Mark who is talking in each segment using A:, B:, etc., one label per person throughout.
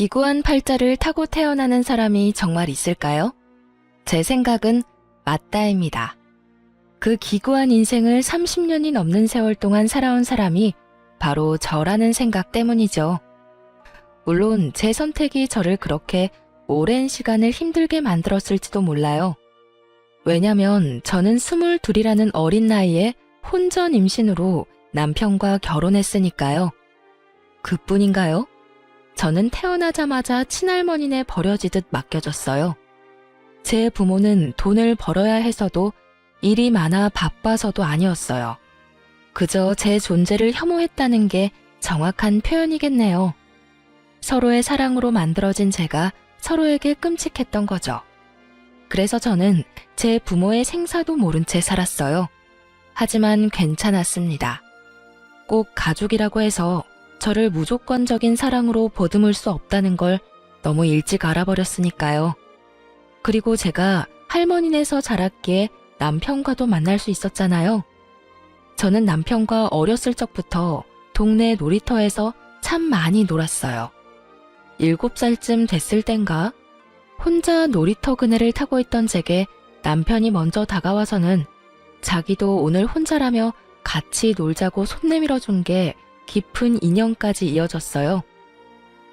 A: 기구한 팔자를 타고 태어나는 사람이 정말 있을까요? 제 생각은 맞다입니다. 그 기구한 인생을 30년이 넘는 세월 동안 살아온 사람이 바로 저라는 생각 때문이죠. 물론 제 선택이 저를 그렇게 오랜 시간을 힘들게 만들었을지도 몰라요. 왜냐면 저는 22이라는 어린 나이에 혼전 임신으로 남편과 결혼했으니까요. 그뿐인가요? 저는 태어나자마자 친할머니네 버려지듯 맡겨졌어요. 제 부모는 돈을 벌어야 해서도 일이 많아 바빠서도 아니었어요. 그저 제 존재를 혐오했다는 게 정확한 표현이겠네요. 서로의 사랑으로 만들어진 제가 서로에게 끔찍했던 거죠. 그래서 저는 제 부모의 생사도 모른 채 살았어요. 하지만 괜찮았습니다. 꼭 가족이라고 해서 저를 무조건적인 사랑으로 보듬을 수 없다는 걸 너무 일찍 알아버렸으니까요. 그리고 제가 할머니네에서 자랐기에 남편과도 만날 수 있었잖아요. 저는 남편과 어렸을 적부터 동네 놀이터에서 참 많이 놀았어요. 7살쯤 됐을 땐가 혼자 놀이터 그네를 타고 있던 제게 남편이 먼저 다가와서는 자기도 오늘 혼자라며 같이 놀자고 손 내밀어 준 게 깊은 인연까지 이어졌어요.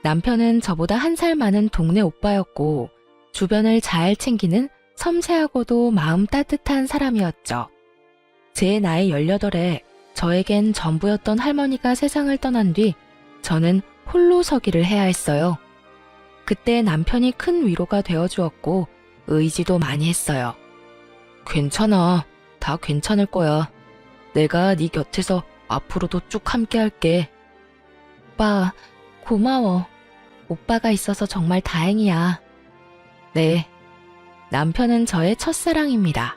A: 남편은 저보다 1살 많은 동네 오빠였고 주변을 잘 챙기는 섬세하고도 마음 따뜻한 사람이었죠. 제 나이 18에 저에겐 전부였던 할머니가 세상을 떠난 뒤 저는 홀로 서기를 해야 했어요. 그때 남편이 큰 위로가 되어주었고 의지도 많이 했어요. 괜찮아. 다 괜찮을 거야. 내가 네 곁에서 앞으로도 쭉 함께 할게. 오빠, 고마워. 오빠가 있어서 정말 다행이야. 네. 남편은 저의 첫사랑입니다.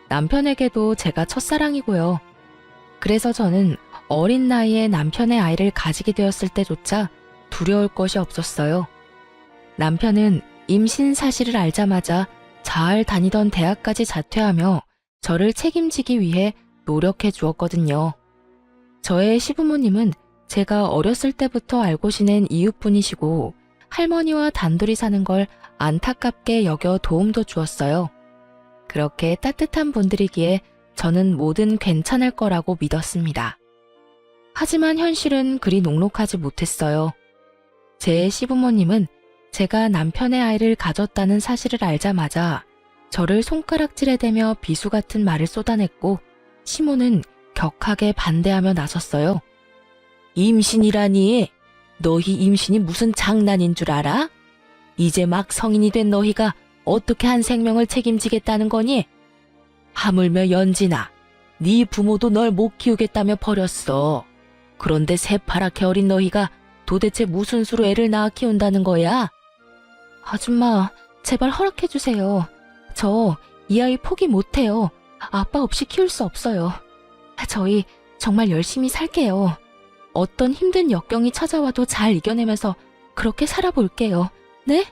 A: 남편에게도 제가 첫사랑이고요. 그래서 저는 어린 나이에 남편의 아이를 가지게 되었을 때조차 두려울 것이 없었어요. 남편은 임신 사실을 알자마자 잘 다니던 대학까지 자퇴하며 저를 책임지기 위해 노력해 주었거든요. 저의 시부모님은 제가 어렸을 때부터 알고 지낸 이웃분이시고 할머니와 단둘이 사는 걸 안타깝게 여겨 도움도 주었어요. 그렇게 따뜻한 분들이기에 저는 뭐든 괜찮을 거라고 믿었습니다. 하지만 현실은 그리 녹록하지 못했어요. 제 시부모님은 제가 남편의 아이를 가졌다는 사실을 알자마자 저를 손가락질에 대며 비수 같은 말을 쏟아냈고 시모는 격하게 반대하며 나섰어요. 임신이라니? 너희 임신이 무슨 장난인 줄 알아? 이제 막 성인이 된 너희가 어떻게 한 생명을 책임지겠다는 거니? 하물며 연진아, 네 부모도 널 못 키우겠다며 버렸어. 그런데 새파랗게 어린 너희가 도대체 무슨 수로 애를 낳아 키운다는 거야? 아줌마, 제발 허락해주세요. 저 이 아이 포기 못해요. 아빠 없이 키울 수 없어요. 저희 정말 열심히 살게요. 어떤 힘든 역경이 찾아와도 잘 이겨내면서 그렇게 살아볼게요. 네?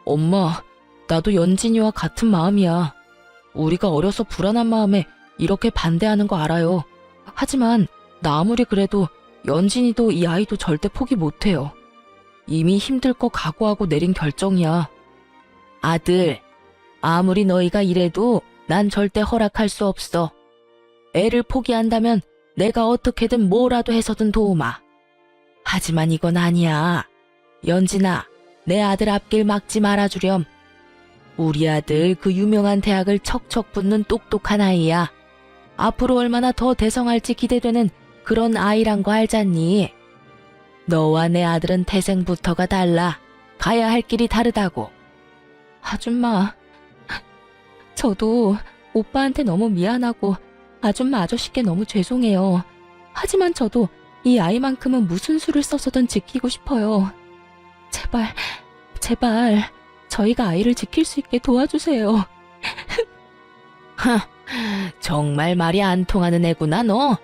A: 엄마, 나도 연진이와 같은 마음이야. 우리가 어려서 불안한 마음에 이렇게 반대하는 거 알아요. 하지만 나 아무리 그래도 연진이도 이 아이도 절대 포기 못해요. 이미 힘들 거 각오하고 내린 결정이야. 아들, 아무리 너희가 이래도 난 절대 허락할 수 없어. 애를 포기한다면 내가 어떻게든 뭐라도 해서든 도우마. 하지만 이건 아니야. 연진아, 내 아들 앞길 막지 말아주렴. 우리 아들 그 유명한 대학을 척척 붙는 똑똑한 아이야. 앞으로 얼마나 더 대성할지 기대되는 그런 아이란 거 알잖니? 너와 내 아들은 태생부터가 달라. 가야 할 길이 다르다고. 아줌마, 저도 오빠한테 너무 미안하고 아줌마 아저씨께 너무 죄송해요. 하지만 저도 이 아이만큼은 무슨 수를 써서든 지키고 싶어요. 제발, 제발 저희가 아이를 지킬 수 있게 도와주세요. 정말 말이 안 통하는 애구나 너.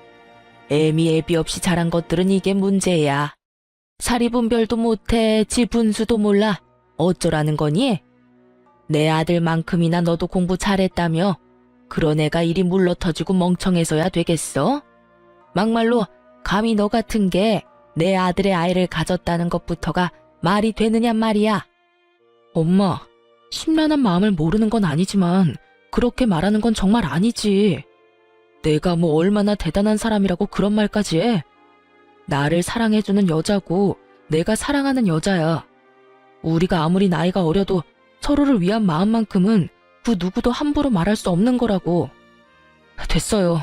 A: 애미 애비 없이 자란 것들은 이게 문제야. 사리분별도 못해 지 분수도 몰라. 어쩌라는 거니? 내 아들만큼이나 너도 공부 잘했다며 그런 애가 이리 물러터지고 멍청해서야 되겠어? 막말로 감히 너 같은 게 내 아들의 아이를 가졌다는 것부터가 말이 되느냔 말이야. 엄마, 심란한 마음을 모르는 건 아니지만 그렇게 말하는 건 정말 아니지. 내가 뭐 얼마나 대단한 사람이라고 그런 말까지 해? 나를 사랑해주는 여자고 내가 사랑하는 여자야. 우리가 아무리 나이가 어려도 서로를 위한 마음만큼은 그 누구도 함부로 말할 수 없는 거라고. 됐어요.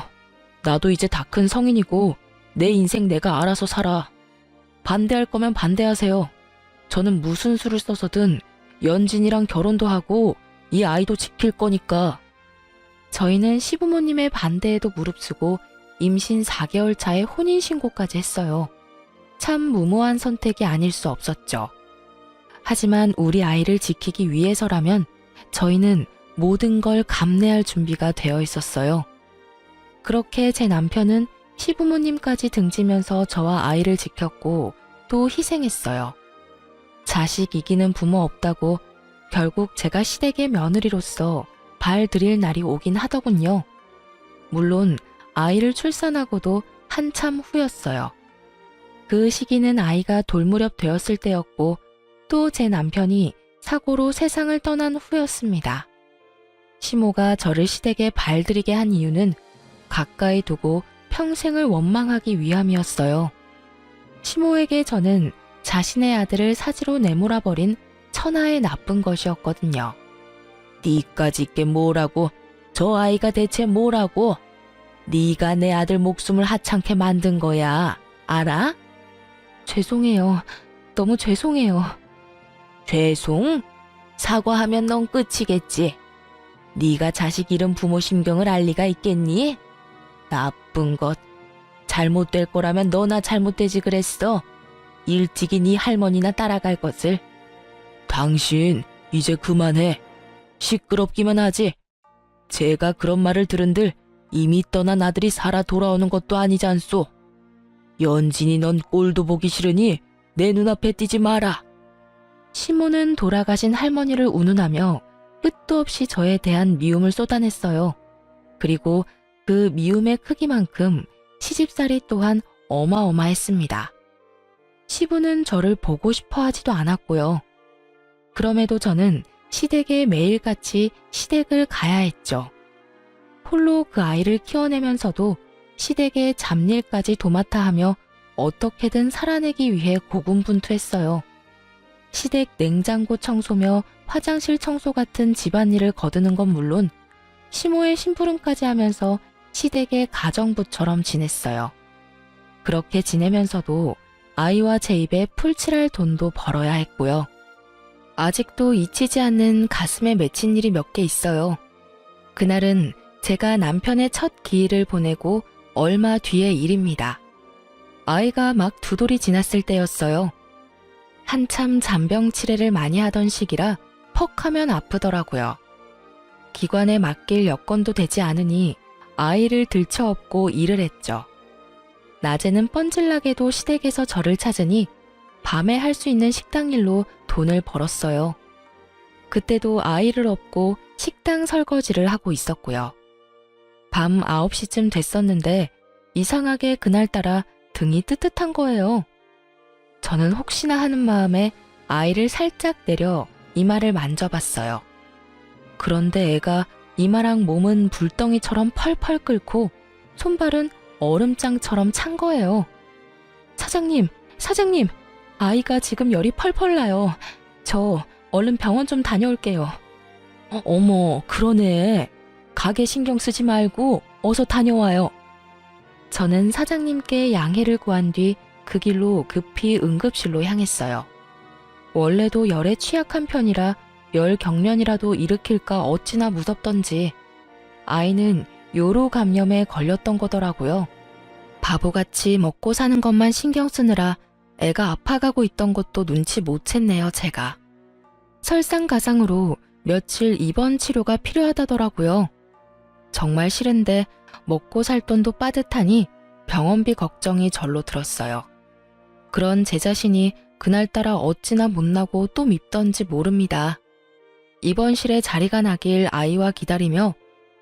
A: 나도 이제 다 큰 성인이고 내 인생 내가 알아서 살아. 반대할 거면 반대하세요. 저는 무슨 수를 써서든 연진이랑 결혼도 하고 이 아이도 지킬 거니까. 저희는 시부모님의 반대에도 무릅쓰고 임신 4개월 차에 혼인신고까지 했어요. 참 무모한 선택이 아닐 수 없었죠. 하지만 우리 아이를 지키기 위해서라면 저희는 모든 걸 감내할 준비가 되어 있었어요. 그렇게 제 남편은 시부모님까지 등지면서 저와 아이를 지켰고 또 희생했어요. 자식 이기는 부모 없다고 결국 제가 시댁의 며느리로서 발 들일 날이 오긴 하더군요. 물론 아이를 출산하고도 한참 후였어요. 그 시기는 아이가 돌무렵 되었을 때였고 또 제 남편이 사고로 세상을 떠난 후였습니다. 시모가 저를 시댁에 발들이게 한 이유는 가까이 두고 평생을 원망하기 위함이었어요. 시모에게 저는 자신의 아들을 사지로 내몰아버린 천하의 나쁜 것이었거든요. 니까지 게 뭐라고? 저 아이가 대체 뭐라고? 네가 내 아들 목숨을 하찮게 만든 거야. 알아? 죄송해요. 너무 죄송해요. 죄송? 사과하면 넌 끝이겠지. 네가 자식 잃은 부모 심경을 알 리가 있겠니? 나쁜 것. 잘못될 거라면 너나 잘못되지 그랬어. 일찍이 네 할머니나 따라갈 것을. 당신 이제 그만해. 시끄럽기만 하지. 제가 그런 말을 들은들 이미 떠난 아들이 살아 돌아오는 것도 아니지 않소. 연진이 넌 꼴도 보기 싫으니 내 눈앞에 띄지 마라. 시모는 돌아가신 할머니를 운운하며 끝도 없이 저에 대한 미움을 쏟아냈어요. 그리고 그 미움의 크기만큼 시집살이 또한 어마어마했습니다. 시부는 저를 보고 싶어 하지도 않았고요. 그럼에도 저는 시댁에 매일같이 시댁을 가야 했죠. 홀로 그 아이를 키워내면서도 시댁의 잡일까지 도맡아 하며 어떻게든 살아내기 위해 고군분투했어요. 시댁 냉장고 청소며 화장실 청소 같은 집안일을 거두는 건 물론 시모의 심부름까지 하면서 시댁의 가정부처럼 지냈어요. 그렇게 지내면서도 아이와 제 입에 풀칠할 돈도 벌어야 했고요. 아직도 잊히지 않는 가슴에 맺힌 일이 몇 개 있어요. 그날은 제가 남편의 첫 기일을 보내고 얼마 뒤의 일입니다. 아이가 막 2돌이 지났을 때였어요. 한참 잔병 치레를 많이 하던 시기라 퍽 하면 아프더라고요. 기관에 맡길 여건도 되지 않으니 아이를 들쳐업고 일을 했죠. 낮에는 뻔질나게도 시댁에서 저를 찾으니 밤에 할 수 있는 식당 일로 돈을 벌었어요. 그때도 아이를 업고 식당 설거지를 하고 있었고요. 밤 9시쯤 됐었는데 이상하게 그날따라 등이 뜨뜻한 거예요. 저는 혹시나 하는 마음에 아이를 살짝 내려 이마를 만져봤어요. 그런데 애가 이마랑 몸은 불덩이처럼 펄펄 끓고 손발은 얼음장처럼 찬 거예요. 사장님, 아이가 지금 열이 펄펄 나요. 저 얼른 병원 좀 다녀올게요. 어머, 그러네. 가게 신경 쓰지 말고 어서 다녀와요. 저는 사장님께 양해를 구한 뒤 그 길로 급히 응급실로 향했어요. 원래도 열에 취약한 편이라 열 경련이라도 일으킬까 어찌나 무섭던지 아이는 요로 감염에 걸렸던 거더라고요. 바보같이 먹고 사는 것만 신경 쓰느라 애가 아파가고 있던 것도 눈치 못 챘네요, 제가. 설상가상으로 며칠 입원 치료가 필요하다더라고요. 정말 싫은데 먹고 살 돈도 빠듯하니 병원비 걱정이 절로 들었어요. 그런 제 자신이 그날따라 어찌나 못나고 또 밉던지 모릅니다. 입원실에 자리가 나길 아이와 기다리며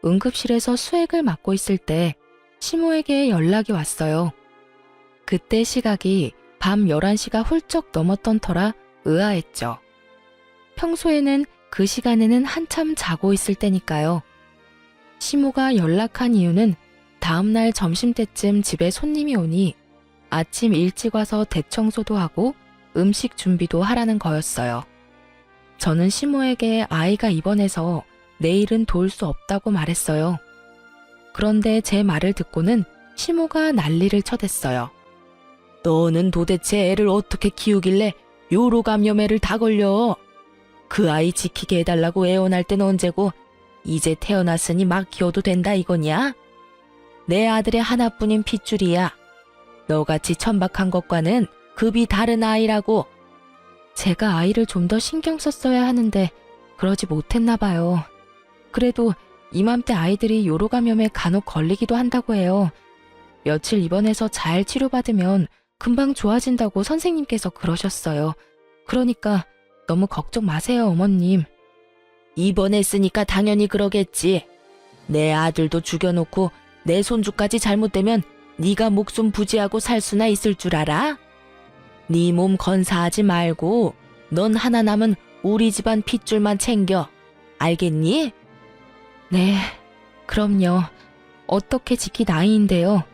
A: 응급실에서 수액을 맞고 있을 때 시모에게 연락이 왔어요. 그때 시각이 밤 11시가 훌쩍 넘었던 터라 의아했죠. 평소에는 그 시간에는 한참 자고 있을 때니까요. 시모가 연락한 이유는 다음날 점심때쯤 집에 손님이 오니 아침 일찍 와서 대청소도 하고 음식 준비도 하라는 거였어요. 저는 시모에게 아이가 입원해서 내일은 도울 수 없다고 말했어요. 그런데 제 말을 듣고는 시모가 난리를 쳐댔어요. 너는 도대체 애를 어떻게 키우길래 요로 감염애를 다 걸려? 그 아이 지키게 해달라고 애원할 땐 언제고 이제 태어났으니 막 키워도 된다 이거냐? 내 아들의 하나뿐인 핏줄이야. 너같이 천박한 것과는 급이 다른 아이라고. 제가 아이를 좀 더 신경 썼어야 하는데 그러지 못했나 봐요. 그래도 이맘때 아이들이 요로 감염에 간혹 걸리기도 한다고 해요. 며칠 입원해서 잘 치료받으면 금방 좋아진다고 선생님께서 그러셨어요. 그러니까 너무 걱정 마세요, 어머님. 입원했으니까 당연히 그러겠지. 내 아들도 죽여놓고 내 손주까지 잘못되면 네가 목숨 부지하고 살 수나 있을 줄 알아? 네 몸 건사하지 말고 넌 하나 남은 우리 집안 핏줄만 챙겨. 알겠니? 네, 그럼요. 어떻게 지키 나이인데요.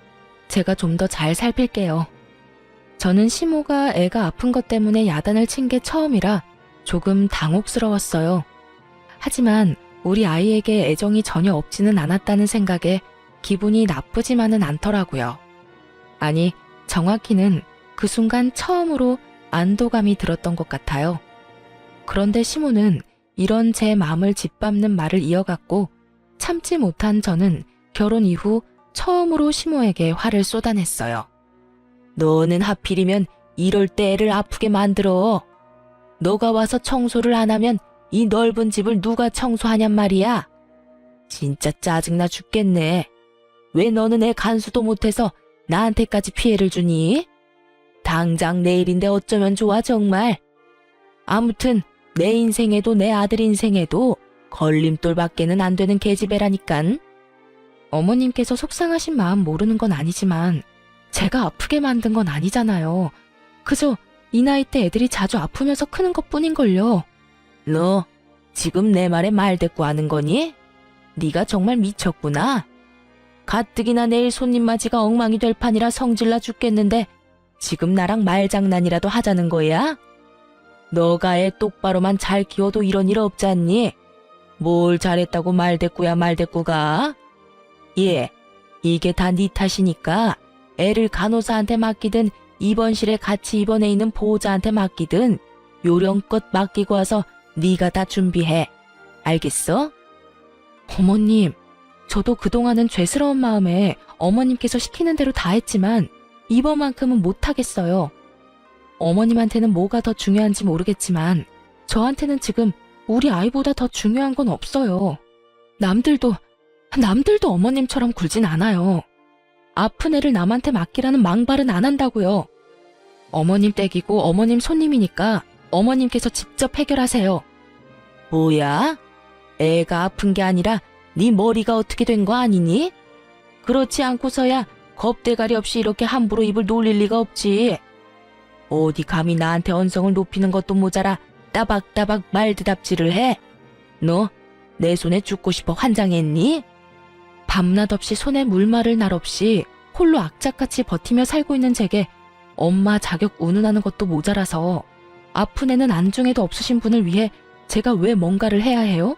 A: 제가 좀 더 잘 살필게요. 저는 시모가 애가 아픈 것 때문에 야단을 친 게 처음이라 조금 당혹스러웠어요. 하지만 우리 아이에게 애정이 전혀 없지는 않았다는 생각에 기분이 나쁘지만은 않더라고요. 아니, 정확히는 그 순간 처음으로 안도감이 들었던 것 같아요. 그런데 시모는 이런 제 마음을 짓밟는 말을 이어갔고 참지 못한 저는 결혼 이후 처음으로 시모에게 화를 쏟아냈어요. 너는 하필이면 이럴 때 애를 아프게 만들어. 너가 와서 청소를 안 하면 이 넓은 집을 누가 청소하냔 말이야. 진짜 짜증나 죽겠네. 왜 너는 애 간수도 못해서 나한테까지 피해를 주니? 당장 내일인데 어쩌면 좋아 정말. 아무튼 내 인생에도 내 아들 인생에도 걸림돌밖에는 안 되는 계집애라니깐. 어머님께서 속상하신 마음 모르는 건 아니지만 제가 아프게 만든 건 아니잖아요. 그저 이 나이 때 애들이 자주 아프면서 크는 것뿐인걸요. 너 지금 내 말에 말대꾸하는 거니? 네가 정말 미쳤구나. 가뜩이나 내일 손님 맞이가 엉망이 될 판이라 성질나 죽겠는데 지금 나랑 말장난이라도 하자는 거야? 너가 애 똑바로만 잘 키워도 이런 일 없지 않니? 뭘 잘했다고 말대꾸야 말대꾸가? 예, 이게 다 네 탓이니까 애를 간호사한테 맡기든 입원실에 같이 입원해 있는 보호자한테 맡기든 요령껏 맡기고 와서 네가 다 준비해. 알겠어? 어머님, 저도 그동안은 죄스러운 마음에 어머님께서 시키는 대로 다 했지만 이번만큼은 못하겠어요. 어머님한테는 뭐가 더 중요한지 모르겠지만 저한테는 지금 우리 아이보다 더 중요한 건 없어요. 남들도 어머님처럼 굴진 않아요. 아픈 애를 남한테 맡기라는 망발은 안 한다고요. 어머님 댁이고 어머님 손님이니까 어머님께서 직접 해결하세요. 뭐야? 애가 아픈 게 아니라 네 머리가 어떻게 된 거 아니니? 그렇지 않고서야 겁대가리 없이 이렇게 함부로 입을 놀릴 리가 없지. 어디 감히 나한테 언성을 높이는 것도 모자라 따박따박 말대답질을 해? 너 내 손에 죽고 싶어 환장했니? 밤낮 없이 손에 물 마를 날 없이 홀로 악착같이 버티며 살고 있는 제게 엄마 자격 운운하는 것도 모자라서 아픈 애는 안중에도 없으신 분을 위해 제가 왜 뭔가를 해야 해요?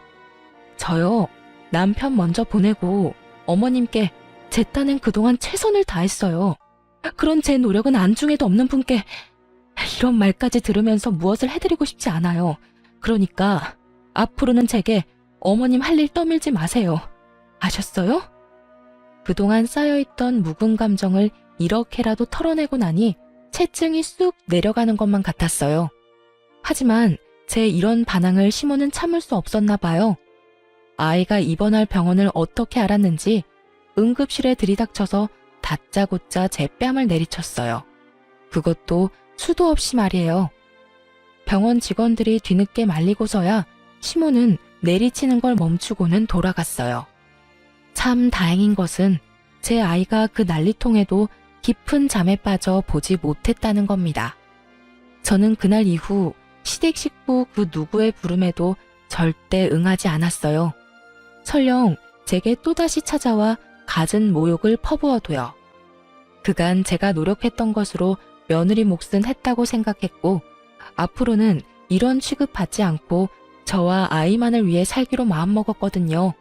A: 저요, 남편 먼저 보내고 어머님께 제 딴엔 그동안 최선을 다했어요. 그런 제 노력은 안중에도 없는 분께 이런 말까지 들으면서 무엇을 해드리고 싶지 않아요. 그러니까 앞으로는 제게 어머님 할 일 떠밀지 마세요. 아셨어요? 그동안 쌓여있던 묵은 감정을 이렇게라도 털어내고 나니 체증이 쑥 내려가는 것만 같았어요. 하지만 제 이런 반항을 시모는 참을 수 없었나 봐요. 아이가 입원할 병원을 어떻게 알았는지 응급실에 들이닥쳐서 다짜고짜 제 뺨을 내리쳤어요. 그것도 수도 없이 말이에요. 병원 직원들이 뒤늦게 말리고서야 시모는 내리치는 걸 멈추고는 돌아갔어요. 참 다행인 것은 제 아이가 그 난리통에도 깊은 잠에 빠져 보지 못했다는 겁니다. 저는 그날 이후 시댁 식구 그 누구의 부름에도 절대 응하지 않았어요. 설령 제게 또다시 찾아와 갖은 모욕을 퍼부어도요. 그간 제가 노력했던 것으로 며느리 몫은 했다고 생각했고 앞으로는 이런 취급받지 않고 저와 아이만을 위해 살기로 마음먹었거든요.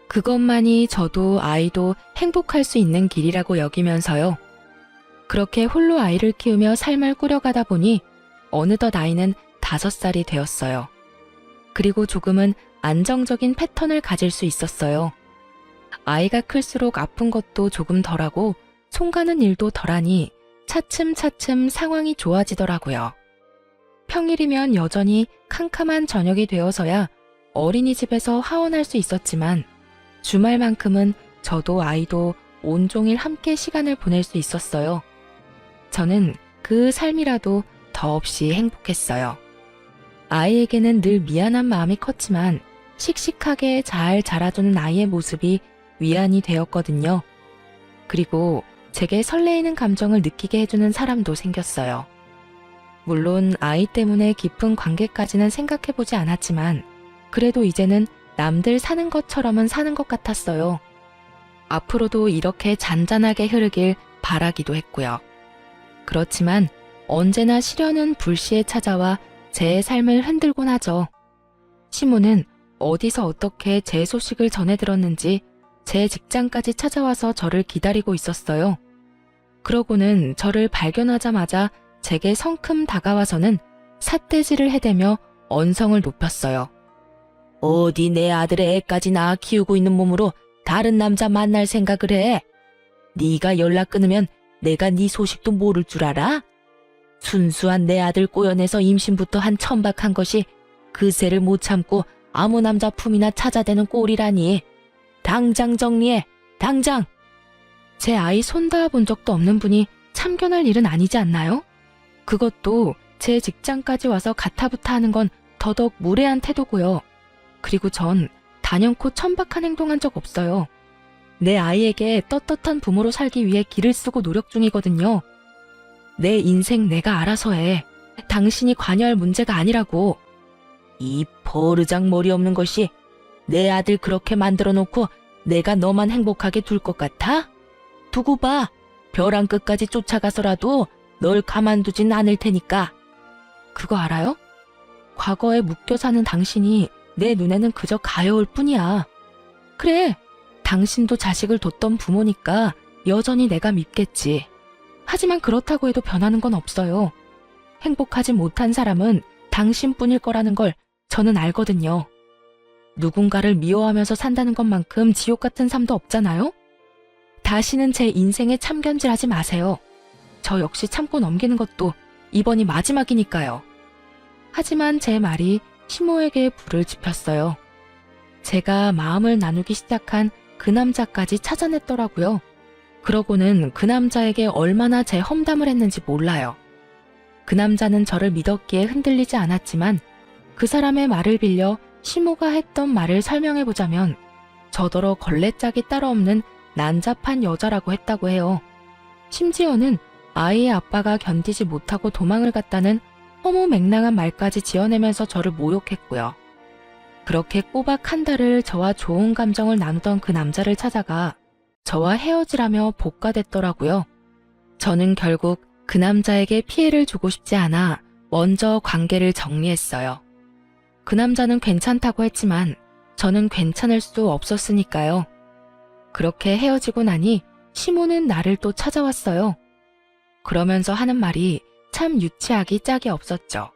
A: 그것만이 저도 아이도 행복할 수 있는 길이라고 여기면서요. 그렇게 홀로 아이를 키우며 삶을 꾸려가다 보니 어느덧 아이는 5살이 되었어요. 그리고 조금은 안정적인 패턴을 가질 수 있었어요. 아이가 클수록 아픈 것도 조금 덜하고 손 가는 일도 덜하니 차츰차츰 상황이 좋아지더라고요. 평일이면 여전히 캄캄한 저녁이 되어서야 어린이집에서 하원할 수 있었지만 주말만큼은 저도 아이도 온종일 함께 시간을 보낼 수 있었어요. 저는 그 삶이라도 더없이 행복했어요. 아이에게는 늘 미안한 마음이 컸지만 씩씩하게 잘 자라주는 아이의 모습이 위안이 되었거든요. 그리고 제게 설레이는 감정을 느끼게 해주는 사람도 생겼어요. 물론 아이 때문에 깊은 관계까지는 생각해보지 않았지만 그래도 이제는 남들 사는 것처럼은 사는 것 같았어요. 앞으로도 이렇게 잔잔하게 흐르길 바라기도 했고요. 그렇지만 언제나 시련은 불시에 찾아와 제 삶을 흔들곤 하죠. 시모는 어디서 어떻게 제 소식을 전해 들었는지 제 직장까지 찾아와서 저를 기다리고 있었어요. 그러고는 저를 발견하자마자 제게 성큼 다가와서는 삿대질을 해대며 언성을 높였어요. 어디 내 아들의 애까지 낳아 키우고 있는 몸으로 다른 남자 만날 생각을 해? 네가 연락 끊으면 내가 네 소식도 모를 줄 알아? 순수한 내 아들 꼬여내서 임신부터 한 천박한 것이 그새를 못 참고 아무 남자 품이나 찾아대는 꼴이라니. 당장 정리해, 당장! 제 아이 손 닿아본 적도 없는 분이 참견할 일은 아니지 않나요? 그것도 제 직장까지 와서 가타부타 하는 건 더더욱 무례한 태도고요. 그리고 전 단연코 천박한 행동한 적 없어요. 내 아이에게 떳떳한 부모로 살기 위해 기를 쓰고 노력 중이거든요. 내 인생 내가 알아서 해. 당신이 관여할 문제가 아니라고. 이 버르장 머리 없는 것이 내 아들 그렇게 만들어 놓고 내가 너만 행복하게 둘 것 같아? 두고 봐. 벼랑 끝까지 쫓아가서라도 널 가만두진 않을 테니까. 그거 알아요? 과거에 묶여 사는 당신이 내 눈에는 그저 가여울 뿐이야. 그래, 당신도 자식을 뒀던 부모니까 여전히 내가 밉겠지. 하지만 그렇다고 해도 변하는 건 없어요. 행복하지 못한 사람은 당신뿐일 거라는 걸 저는 알거든요. 누군가를 미워하면서 산다는 것만큼 지옥 같은 삶도 없잖아요? 다시는 제 인생에 참견질하지 마세요. 저 역시 참고 넘기는 것도 이번이 마지막이니까요. 하지만 제 말이 시모에게 불을 지폈어요. 제가 마음을 나누기 시작한 그 남자까지 찾아냈더라고요. 그러고는 그 남자에게 얼마나 제 험담을 했는지 몰라요. 그 남자는 저를 믿었기에 흔들리지 않았지만 그 사람의 말을 빌려 시모가 했던 말을 설명해보자면 저더러 걸레짝이 따로 없는 난잡한 여자라고 했다고 해요. 심지어는 아이의 아빠가 견디지 못하고 도망을 갔다는 허무맹랑한 말까지 지어내면서 저를 모욕했고요. 그렇게 꼬박 한 달을 저와 좋은 감정을 나누던 그 남자를 찾아가 저와 헤어지라며 복가됐더라고요. 저는 결국 그 남자에게 피해를 주고 싶지 않아 먼저 관계를 정리했어요. 그 남자는 괜찮다고 했지만 저는 괜찮을 수 없었으니까요. 그렇게 헤어지고 나니 시모는 나를 또 찾아왔어요. 그러면서 하는 말이 참 유치하기 짝이 없었죠.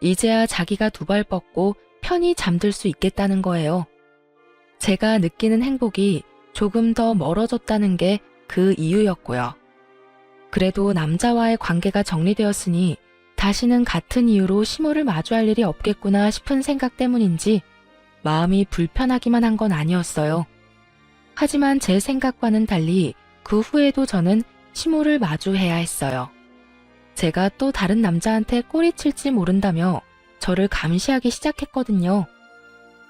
A: 이제야 자기가 두 발 뻗고 편히 잠들 수 있겠다는 거예요. 제가 느끼는 행복이 조금 더 멀어졌다는 게 그 이유였고요. 그래도 남자와의 관계가 정리되었으니 다시는 같은 이유로 시모를 마주할 일이 없겠구나 싶은 생각 때문인지 마음이 불편하기만 한 건 아니었어요. 하지만 제 생각과는 달리 그 후에도 저는 시모를 마주해야 했어요. 제가 또 다른 남자한테 꼬리칠지 모른다며 저를 감시하기 시작했거든요.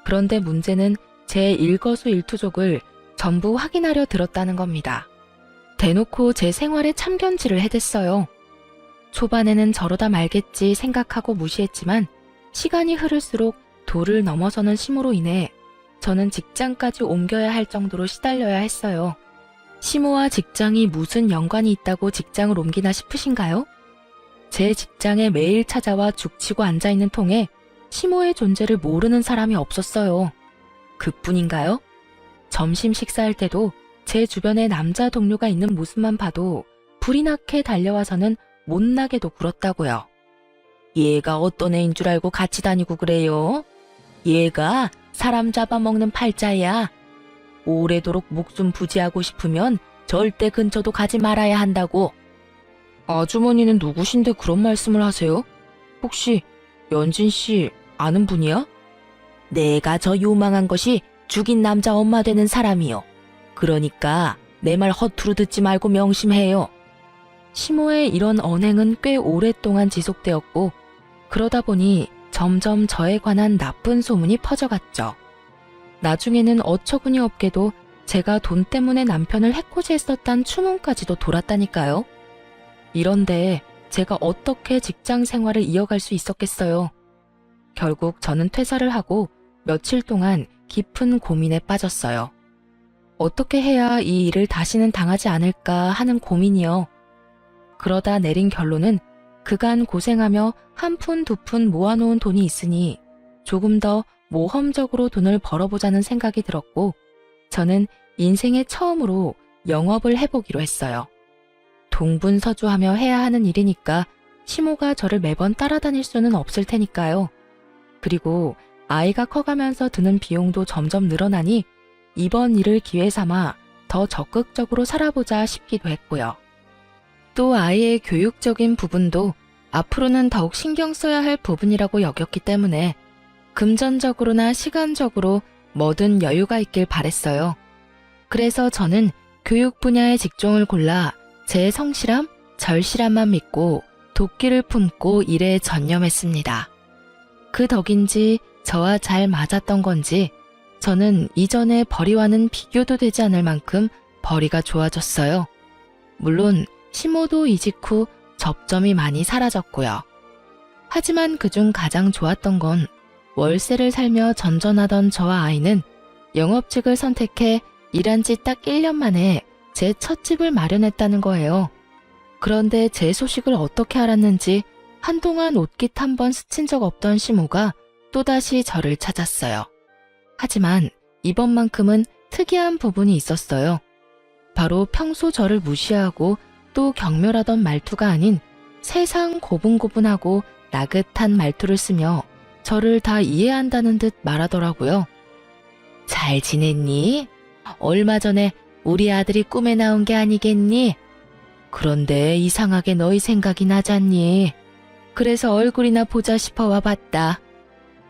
A: 그런데 문제는 제 일거수일투족을 전부 확인하려 들었다는 겁니다. 대놓고 제 생활에 참견질을 해댔어요. 초반에는 저러다 말겠지 생각하고 무시했지만 시간이 흐를수록 도를 넘어서는 시모로 인해 저는 직장까지 옮겨야 할 정도로 시달려야 했어요. 시모와 직장이 무슨 연관이 있다고 직장을 옮기나 싶으신가요? 제 직장에 매일 찾아와 죽치고 앉아있는 통에 시모의 존재를 모르는 사람이 없었어요. 그뿐인가요? 점심 식사할 때도 제 주변에 남자 동료가 있는 모습만 봐도 불이 나게 달려와서는 못나게도 굴었다고요. 얘가 어떤 애인 줄 알고 같이 다니고 그래요? 얘가 사람 잡아먹는 팔자야. 오래도록 목숨 부지하고 싶으면 절대 근처도 가지 말아야 한다고. 아주머니는 누구신데 그런 말씀을 하세요? 혹시 연진 씨 아는 분이야? 내가 저 요망한 것이 죽인 남자 엄마 되는 사람이요. 그러니까 내 말 허투루 듣지 말고 명심해요. 시모의 이런 언행은 꽤 오랫동안 지속되었고 그러다 보니 점점 저에 관한 나쁜 소문이 퍼져갔죠. 나중에는 어처구니 없게도 제가 돈 때문에 남편을 해코지했었단 추문까지도 돌았다니까요. 이런데 제가 어떻게 직장 생활을 이어갈 수 있었겠어요. 결국 저는 퇴사를 하고 며칠 동안 깊은 고민에 빠졌어요. 어떻게 해야 이 일을 다시는 당하지 않을까 하는 고민이요. 그러다 내린 결론은 그간 고생하며 한 푼 두 푼 모아놓은 돈이 있으니 조금 더 모험적으로 돈을 벌어보자는 생각이 들었고 저는 인생에 처음으로 영업을 해보기로 했어요. 동분서주하며 해야 하는 일이니까 시모가 저를 매번 따라다닐 수는 없을 테니까요. 그리고 아이가 커가면서 드는 비용도 점점 늘어나니 이번 일을 기회 삼아 더 적극적으로 살아보자 싶기도 했고요. 또 아이의 교육적인 부분도 앞으로는 더욱 신경 써야 할 부분이라고 여겼기 때문에 금전적으로나 시간적으로 뭐든 여유가 있길 바랬어요. 그래서 저는 교육 분야의 직종을 골라 제 성실함, 절실함만 믿고 도끼를 품고 일에 전념했습니다. 그 덕인지 저와 잘 맞았던 건지 저는 이전의 벌이와는 비교도 되지 않을 만큼 벌이가 좋아졌어요. 물론 시모도 이직 후 접점이 많이 사라졌고요. 하지만 그중 가장 좋았던 건 월세를 살며 전전하던 저와 아이는 영업직을 선택해 일한 지 딱 1년 만에 제 첫 집을 마련했다는 거예요. 그런데 제 소식을 어떻게 알았는지 한동안 옷깃 한 번 스친 적 없던 시모가 또다시 저를 찾았어요. 하지만 이번만큼은 특이한 부분이 있었어요. 바로 평소 저를 무시하고 또 경멸하던 말투가 아닌 세상 고분고분하고 나긋한 말투를 쓰며 저를 다 이해한다는 듯 말하더라고요. 잘 지냈니? 얼마 전에 우리 아들이 꿈에 나온 게 아니겠니? 그런데 이상하게 너희 생각이 나잖니? 그래서 얼굴이나 보자 싶어 와봤다.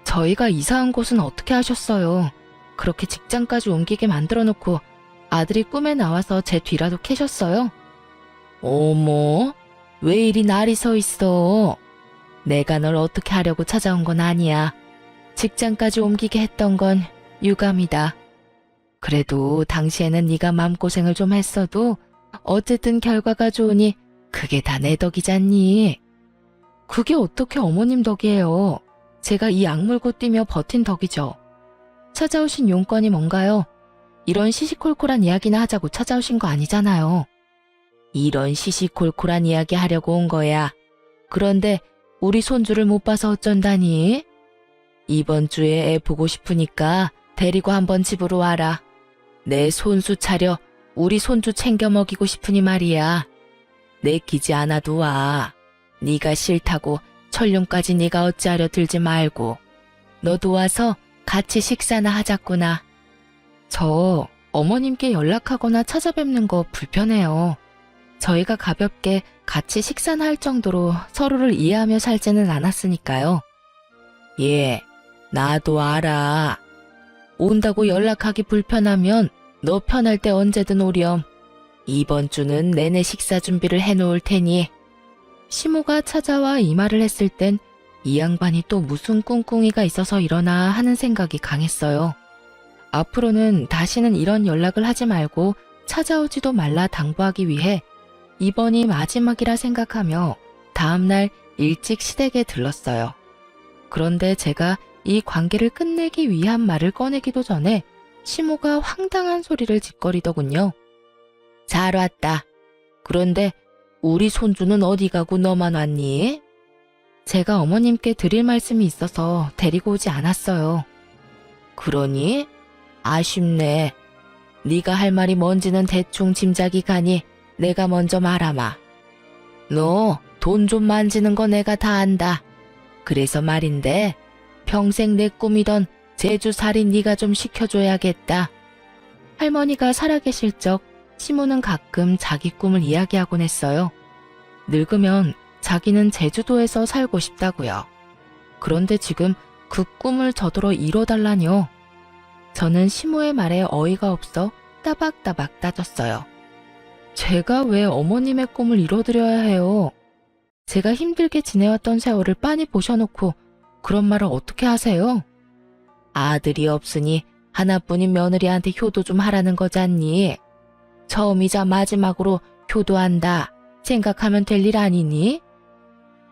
A: 저희가 이사한 곳은 어떻게 하셨어요? 그렇게 직장까지 옮기게 만들어놓고 아들이 꿈에 나와서 제 뒤라도 캐셨어요? 어머, 왜 이리 날이 서 있어? 내가 널 어떻게 하려고 찾아온 건 아니야. 직장까지 옮기게 했던 건 유감이다. 그래도 당시에는 네가 마음고생을 좀 했어도 어쨌든 결과가 좋으니 그게 다 내 덕이잖니. 그게 어떻게 어머님 덕이에요. 제가 이 악물고 뛰며 버틴 덕이죠. 찾아오신 용건이 뭔가요? 이런 시시콜콜한 이야기나 하자고 찾아오신 거 아니잖아요. 이런 시시콜콜한 이야기 하려고 온 거야. 그런데 우리 손주를 못 봐서 어쩐다니? 이번 주에 애 보고 싶으니까 데리고 한번 집으로 와라. 내 손수 차려 우리 손주 챙겨 먹이고 싶으니 말이야. 내키지 않아도 와. 네가 싫다고 철룡까지 네가 어찌하려 들지 말고. 너도 와서 같이 식사나 하자꾸나. 저 어머님께 연락하거나 찾아뵙는 거 불편해요. 저희가 가볍게 같이 식사나 할 정도로 서로를 이해하며 살지는 않았으니까요. 예, 나도 알아. 온다고 연락하기 불편하면 너 편할 때 언제든 오렴. 이번 주는 내내 식사 준비를 해놓을 테니. 시모가 찾아와 이 말을 했을 땐 이 양반이 또 무슨 꿍꿍이가 있어서 이러나 하는 생각이 강했어요. 앞으로는 다시는 이런 연락을 하지 말고 찾아오지도 말라 당부하기 위해 이번이 마지막이라 생각하며 다음날 일찍 시댁에 들렀어요. 그런데 제가 이 관계를 끝내기 위한 말을 꺼내기도 전에 시모가 황당한 소리를 짓거리더군요. 잘 왔다. 그런데 우리 손주는 어디 가고 너만 왔니? 제가 어머님께 드릴 말씀이 있어서 데리고 오지 않았어요. 그러니? 아쉽네. 네가 할 말이 뭔지는 대충 짐작이 가니 내가 먼저 말하마. 너 돈 좀 만지는 거 내가 다 안다. 그래서 말인데 평생 내 꿈이던 제주살이 네가 좀 시켜줘야겠다. 할머니가 살아계실 적 시모는 가끔 자기 꿈을 이야기하곤 했어요. 늙으면 자기는 제주도에서 살고 싶다고요. 그런데 지금 그 꿈을 저더러 이뤄달라뇨. 저는 시모의 말에 어이가 없어 따박따박 따졌어요. 제가 왜 어머님의 꿈을 이뤄드려야 해요? 제가 힘들게 지내왔던 세월을 빤히 보셔놓고 그런 말을 어떻게 하세요? 아들이 없으니 하나뿐인 며느리한테 효도 좀 하라는 거잖니. 처음이자 마지막으로 효도한다 생각하면 될 일 아니니?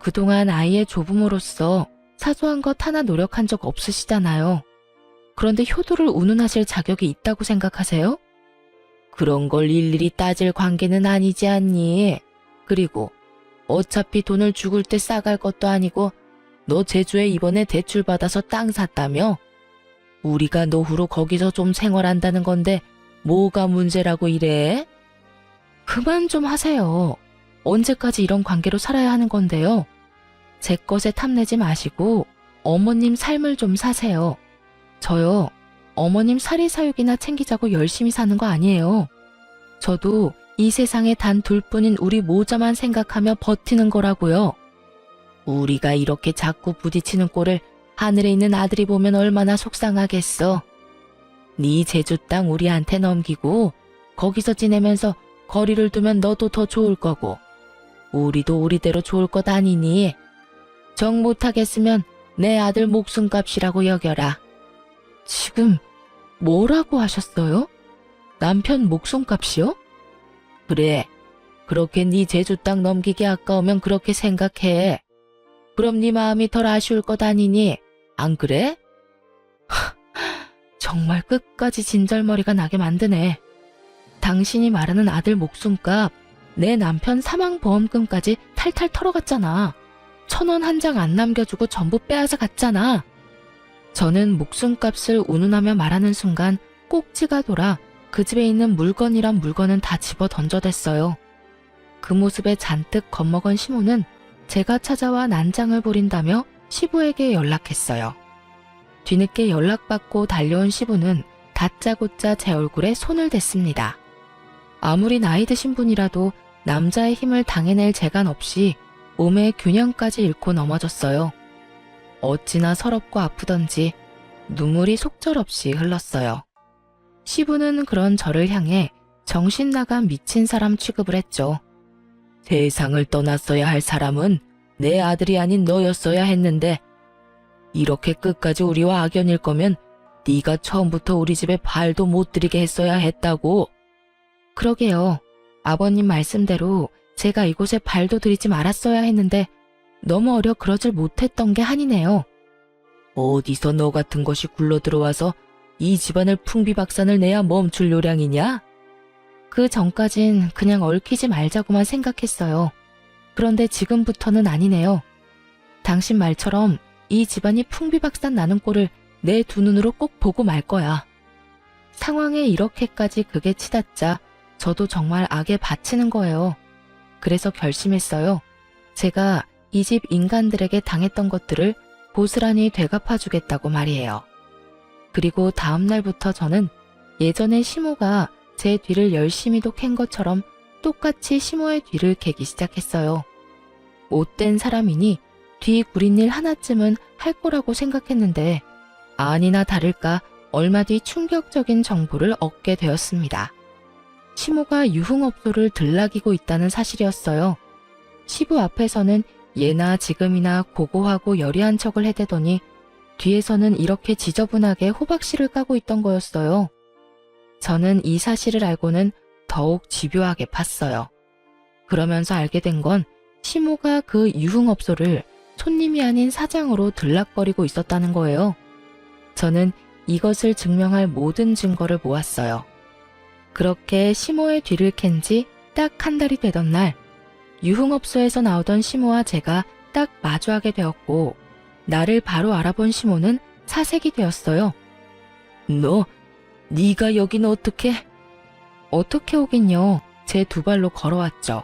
A: 그동안 아이의 조부모로서 사소한 것 하나 노력한 적 없으시잖아요. 그런데 효도를 운운하실 자격이 있다고 생각하세요? 그런 걸 일일이 따질 관계는 아니지 않니? 그리고 어차피 돈을 죽을 때 싸갈 것도 아니고 너 제주에 이번에 대출 받아서 땅 샀다며? 우리가 노후로 거기서 좀 생활한다는 건데 뭐가 문제라고 이래? 그만 좀 하세요. 언제까지 이런 관계로 살아야 하는 건데요? 제 것에 탐내지 마시고 어머님 삶을 좀 사세요. 저요, 어머님 사리사욕이나 챙기자고 열심히 사는 거 아니에요. 저도 이 세상에 단 둘뿐인 우리 모자만 생각하며 버티는 거라고요. 우리가 이렇게 자꾸 부딪히는 꼴을 하늘에 있는 아들이 보면 얼마나 속상하겠어. 네 제주 땅 우리한테 넘기고 거기서 지내면서 거리를 두면 너도 더 좋을 거고 우리도 우리대로 좋을 것 아니니? 정 못하겠으면 내 아들 목숨값이라고 여겨라. 지금 뭐라고 하셨어요? 남편 목숨값이요? 그래. 그렇게 네 제주 땅 넘기기 아까우면 그렇게 생각해. 그럼 네 마음이 덜 아쉬울 것 아니니? 안 그래? 정말 끝까지 진절머리가 나게 만드네. 당신이 말하는 아들 목숨값, 내 남편 사망보험금까지 탈탈 털어갔잖아. 1,000원 한 장 안 남겨주고 전부 빼앗아 갔잖아. 저는 목숨값을 운운하며 말하는 순간 꼭지가 돌아 그 집에 있는 물건이란 물건은 다 집어 던져댔어요. 그 모습에 잔뜩 겁먹은 시모는 제가 찾아와 난장을 부린다며 시부에게 연락했어요. 뒤늦게 연락받고 달려온 시부는 다짜고짜 제 얼굴에 손을 댔습니다. 아무리 나이 드신 분이라도 남자의 힘을 당해낼 재간 없이 몸의 균형까지 잃고 넘어졌어요. 어찌나 서럽고 아프던지 눈물이 속절없이 흘렀어요. 시부는 그런 저를 향해 정신 나간 미친 사람 취급을 했죠. 세상을 떠났어야 할 사람은 내 아들이 아닌 너였어야 했는데 이렇게 끝까지 우리와 악연일 거면 네가 처음부터 우리 집에 발도 못 들이게 했어야 했다고. 그러게요. 아버님 말씀대로 제가 이곳에 발도 들이지 말았어야 했는데 너무 어려 그러질 못했던 게 한이네요. 어디서 너 같은 것이 굴러들어와서 이 집안을 풍비박산을 내야 멈출 요량이냐? 그 전까진 그냥 얽히지 말자고만 생각했어요. 그런데 지금부터는 아니네요. 당신 말처럼 이 집안이 풍비박산 나는 꼴을 내 두 눈으로 꼭 보고 말 거야. 상황에 이렇게까지 극에 치닫자 저도 정말 악에 바치는 거예요. 그래서 결심했어요. 제가 이 집 인간들에게 당했던 것들을 고스란히 되갚아주겠다고 말이에요. 그리고 다음 날부터 저는 예전에 시모가 제 뒤를 열심히도 캔 것처럼 똑같이 시모의 뒤를 캐기 시작했어요. 못된 사람이니 뒤 구린 일 하나쯤은 할 거라고 생각했는데 아니나 다를까 얼마 뒤 충격적인 정보를 얻게 되었습니다. 시모가 유흥업소를 들락이고 있다는 사실이었어요. 시부 앞에서는 예나 지금이나 고고하고 여리한 척을 해대더니 뒤에서는 이렇게 지저분하게 호박씨를 까고 있던 거였어요. 저는 이 사실을 알고는 더욱 집요하게 팠어요. 그러면서 알게 된 건 시모가 그 유흥업소를 손님이 아닌 사장으로 들락거리고 있었다는 거예요. 저는 이것을 증명할 모든 증거를 모았어요. 그렇게 시모의 뒤를 캔 지 딱 한 달이 되던 날, 유흥업소에서 나오던 시모와 제가 딱 마주하게 되었고, 나를 바로 알아본 시모는 사색이 되었어요. 네가 여긴 어떻게? 어떻게 오긴요. 제 두 발로 걸어왔죠.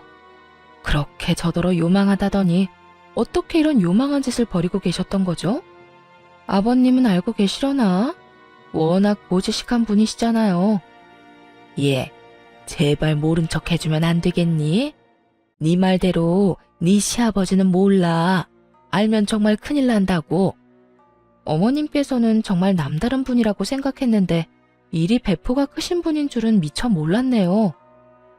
A: 그렇게 저더러 요망하다더니 어떻게 이런 요망한 짓을 벌이고 계셨던 거죠? 아버님은 알고 계시려나? 워낙 보지식한 분이시잖아요. 예, 제발 모른 척 해주면 안 되겠니? 네 말대로 네 시아버지는 몰라. 알면 정말 큰일 난다고. 어머님께서는 정말 남다른 분이라고 생각했는데 이리 배포가 크신 분인 줄은 미처 몰랐네요.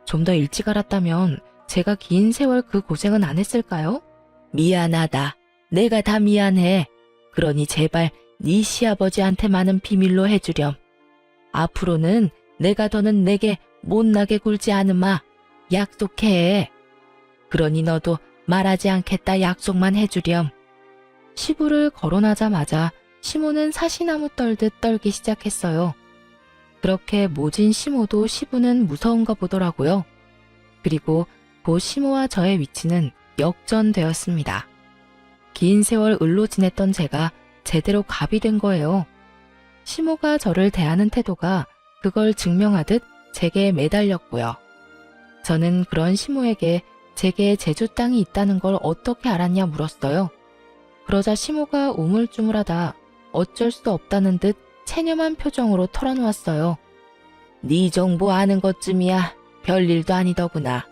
A: 좀 더 일찍 알았다면 제가 긴 세월 그 고생은 안 했을까요? 미안하다. 내가 다 미안해. 그러니 제발 네 시아버지한테만은 비밀로 해주렴. 앞으로는 내가 더는 내게 못나게 굴지 않으마. 약속해. 그러니 너도 말하지 않겠다 약속만 해주렴. 시부를 거론하자마자 시모는 사시나무 떨듯 떨기 시작했어요. 그렇게 모진 시모도 시부는 무서운가 보더라고요. 그리고 곧 시모와 저의 위치는 역전되었습니다. 긴 세월 을로 지냈던 제가 제대로 갑이 된 거예요. 시모가 저를 대하는 태도가 그걸 증명하듯 제게 매달렸고요. 저는 그런 시모에게 제게 제주 땅이 있다는 걸 어떻게 알았냐 물었어요. 그러자 시모가 우물쭈물하다 어쩔 수 없다는 듯 체념한 표정으로 털어놓았어요. 네 정보 아는 것쯤이야 별일도 아니더구나.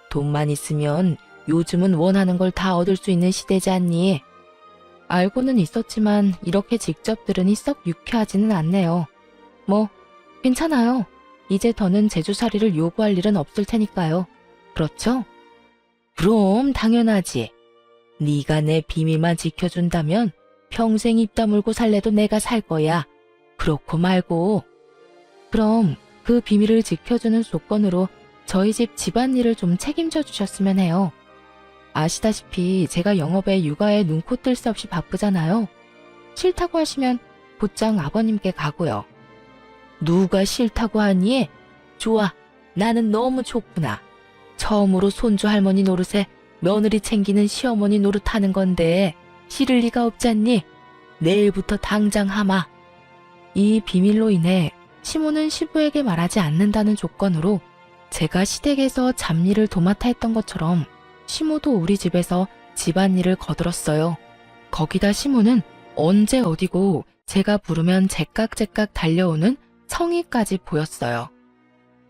A: 돈만 있으면 요즘은 원하는 걸 다 얻을 수 있는 시대지 않니? 알고는 있었지만 이렇게 직접 들으니 썩 유쾌하지는 않네요. 뭐 괜찮아요. 이제 더는 제주살이를 요구할 일은 없을 테니까요. 그렇죠? 그럼 당연하지. 네가 내 비밀만 지켜준다면 평생 입 다물고 살래도 내가 살 거야. 그렇고 말고. 그럼 그 비밀을 지켜주는 조건으로 저희 집 집안일을 좀 책임져 주셨으면 해요. 아시다시피 제가 영업에 육아에 눈코 뜰 새 없이 바쁘잖아요. 싫다고 하시면 곧장 아버님께 가고요. 누가 싫다고 하니? 좋아, 나는 너무 좋구나. 처음으로 손주 할머니 노릇에 며느리 챙기는 시어머니 노릇하는 건데 싫을 리가 없잖니? 내일부터 당장 하마. 이 비밀로 인해 시모는 시부에게 말하지 않는다는 조건으로 제가 시댁에서 잡일을 도맡아 했던 것처럼 시모도 우리 집에서 집안일을 거들었어요. 거기다 시모는 언제 어디고 제가 부르면 제깍제깍 달려오는 성의까지 보였어요.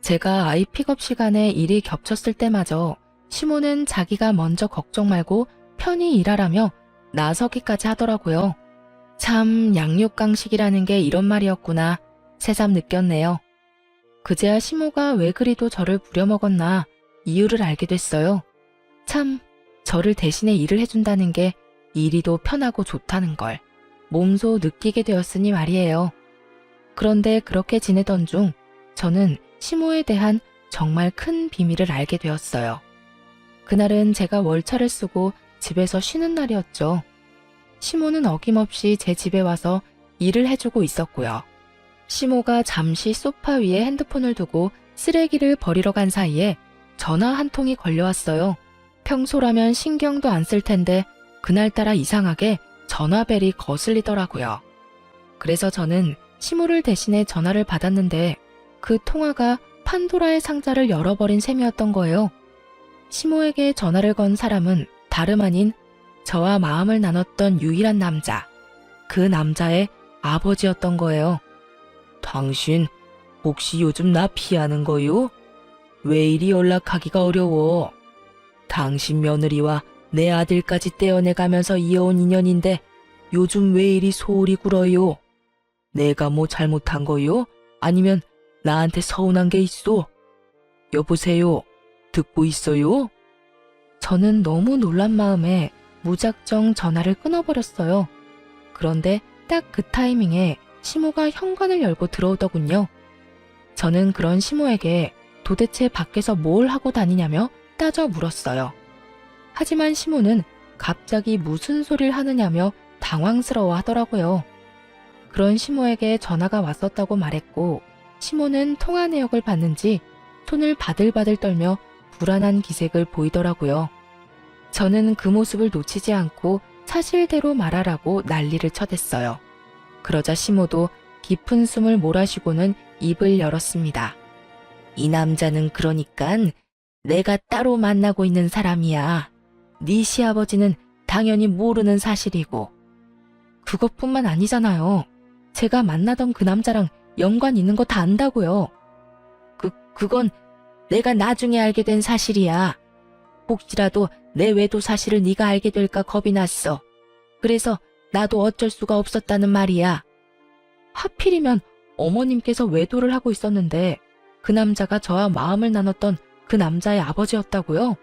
A: 제가 아이 픽업 시간에 일이 겹쳤을 때마저 시모는 자기가 먼저 걱정 말고 편히 일하라며 나서기까지 하더라고요. 참 양육강식이라는 게 이런 말이었구나 새삼 느꼈네요. 그제야 시모가 왜 그리도 저를 부려먹었나 이유를 알게 됐어요. 참 저를 대신에 일을 해준다는 게 이리도 편하고 좋다는 걸 몸소 느끼게 되었으니 말이에요. 그런데 그렇게 지내던 중 저는 시모에 대한 정말 큰 비밀을 알게 되었어요. 그날은 제가 월차를 쓰고 집에서 쉬는 날이었죠. 시모는 어김없이 제 집에 와서 일을 해주고 있었고요. 시모가 잠시 소파 위에 핸드폰을 두고 쓰레기를 버리러 간 사이에 전화 한 통이 걸려왔어요. 평소라면 신경도 안 쓸 텐데 그날따라 이상하게 전화벨이 거슬리더라고요. 그래서 저는 시모를 대신해 전화를 받았는데 그 통화가 판도라의 상자를 열어버린 셈이었던 거예요. 시모에게 전화를 건 사람은 다름 아닌 저와 마음을 나눴던 유일한 남자, 그 남자의 아버지였던 거예요. 당신 혹시 요즘 나 피하는 거요? 왜 이리 연락하기가 어려워? 당신 며느리와 내 아들까지 떼어내가면서 이어온 인연인데 요즘 왜 이리 소홀히 굴어요? 내가 뭐 잘못한 거요? 아니면 나한테 서운한 게 있어? 여보세요? 듣고 있어요? 저는 너무 놀란 마음에 무작정 전화를 끊어버렸어요. 그런데 딱 그 타이밍에 시모가 현관을 열고 들어오더군요. 저는 그런 시모에게 도대체 밖에서 뭘 하고 다니냐며 따져 물었어요. 하지만 시모는 갑자기 무슨 소리를 하느냐며 당황스러워 하더라고요. 그런 시모에게 전화가 왔었다고 말했고, 시모는 통화 내역을 봤는지 손을 바들바들 떨며 불안한 기색을 보이더라고요. 저는 그 모습을 놓치지 않고 사실대로 말하라고 난리를 쳐댔어요. 그러자 시모도 깊은 숨을 몰아쉬고는 입을 열었습니다. 이 남자는 그러니깐 내가 따로 만나고 있는 사람이야. 네 시아버지는 당연히 모르는 사실이고. 그것뿐만 아니잖아요. 제가 만나던 그 남자랑 연관 있는 거 다 안다고요. 그건 내가 나중에 알게 된 사실이야. 혹시라도 내 외도 사실을 네가 알게 될까 겁이 났어. 그래서 나도 어쩔 수가 없었다는 말이야. 하필이면 어머님께서 외도를 하고 있었는데 그 남자가 저와 마음을 나눴던 그 남자의 아버지였다고요?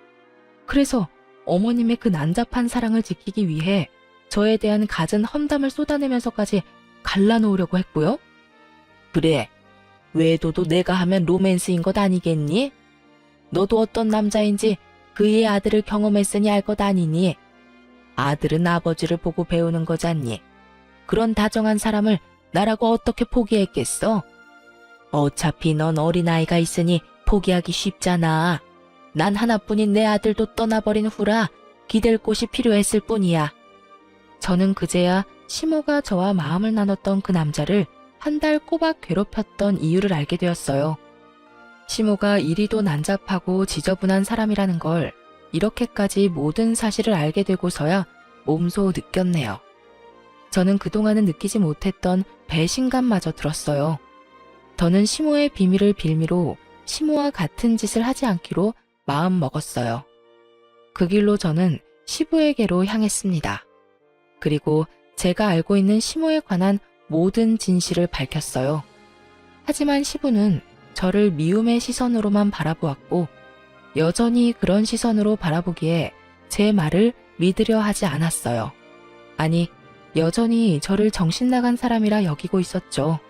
A: 그래서 어머님의 그 난잡한 사랑을 지키기 위해 저에 대한 갖은 험담을 쏟아내면서까지 갈라놓으려고 했고요. 그래, 외도도 내가 하면 로맨스인 것 아니겠니? 너도 어떤 남자인지 그의 아들을 경험했으니 알 것 아니니? 아들은 아버지를 보고 배우는 거잖니? 그런 다정한 사람을 나라고 어떻게 포기했겠어? 어차피 넌 어린아이가 있으니 포기하기 쉽잖아. 난 하나뿐인 내 아들도 떠나버린 후라 기댈 곳이 필요했을 뿐이야. 저는 그제야 시모가 저와 마음을 나눴던 그 남자를 한 달 꼬박 괴롭혔던 이유를 알게 되었어요. 시모가 이리도 난잡하고 지저분한 사람이라는 걸 이렇게까지 모든 사실을 알게 되고서야 몸소 느꼈네요. 저는 그동안은 느끼지 못했던 배신감마저 들었어요. 저는 시모의 비밀을 빌미로 시모와 같은 짓을 하지 않기로 마음 먹었어요. 그 길로 저는 시부에게로 향했습니다. 그리고 제가 알고 있는 시모에 관한 모든 진실을 밝혔어요. 하지만 시부는 저를 미움의 시선으로만 바라보았고 여전히 그런 시선으로 바라보기에 제 말을 믿으려 하지 않았어요. 아니, 여전히 저를 정신나간 사람이라 여기고 있었죠.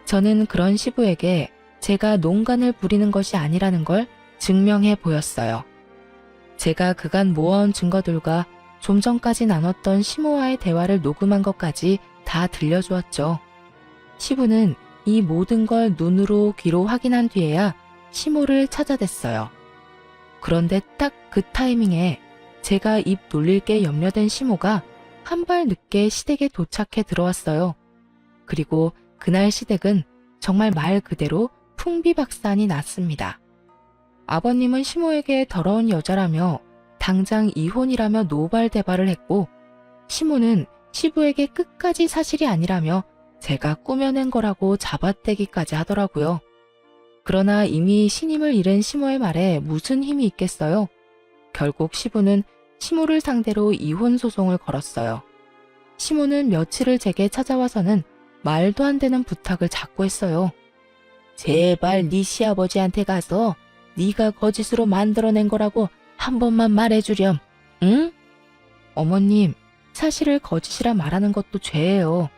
A: 저는 그런 시부에게 제가 농간을 부리는 것이 아니라는 걸 증명해 보였어요. 제가 그간 모아온 증거들과 좀 전까지 나눴던 시모와의 대화를 녹음한 것까지 다 들려주었죠. 시부는 이 모든 걸 눈으로 귀로 확인한 뒤에야 시모를 찾아댔어요. 그런데 딱 그 타이밍에 제가 입 놀릴 게 염려된 시모가 한 발 늦게 시댁에 도착해 들어왔어요. 그리고 그날 시댁은 정말 말 그대로 풍비박산이 났습니다. 아버님은 시모에게 더러운 여자라며 당장 이혼이라며 노발대발을 했고 시모는 시부에게 끝까지 사실이 아니라며 제가 꾸며낸 거라고 잡아떼기까지 하더라고요. 그러나 이미 신임을 잃은 시모의 말에 무슨 힘이 있겠어요? 결국 시부는 시모를 상대로 이혼 소송을 걸었어요. 시모는 며칠을 제게 찾아와서는 말도 안 되는 부탁을 자꾸 했어요. 제발 네 시아버지한테 가서 네가 거짓으로 만들어낸 거라고 한 번만 말해주렴. 응? 어머님, 사실을 거짓이라 말하는 것도 죄예요.